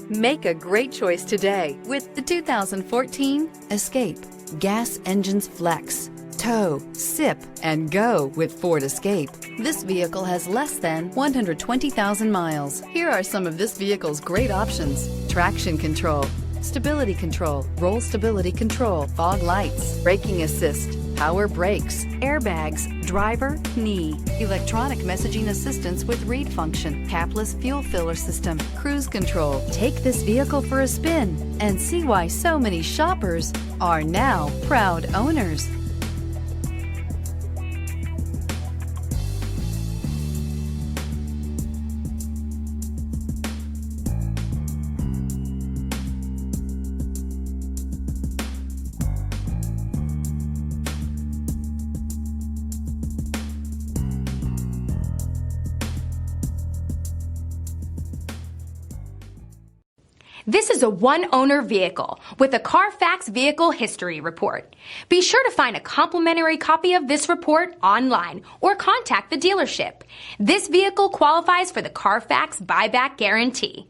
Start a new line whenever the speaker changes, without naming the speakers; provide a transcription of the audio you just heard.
Make a great choice today with the 2014 Escape. Gas engines flex, tow, sip, and go with Ford Escape. This vehicle has less than 120,000 miles. Here are some of this vehicle's great options: traction control, stability control, roll stability control, fog lights, braking assist, power brakes, airbags, driver, knee, electronic messaging assistance with read function, capless fuel filler system, cruise control. Take this vehicle for a spin and see why so many shoppers are now proud owners.
This is a one-owner vehicle with a Carfax Vehicle History Report. Be sure to find a complimentary copy of this report online or contact the dealership. This vehicle qualifies for the Carfax Buyback Guarantee.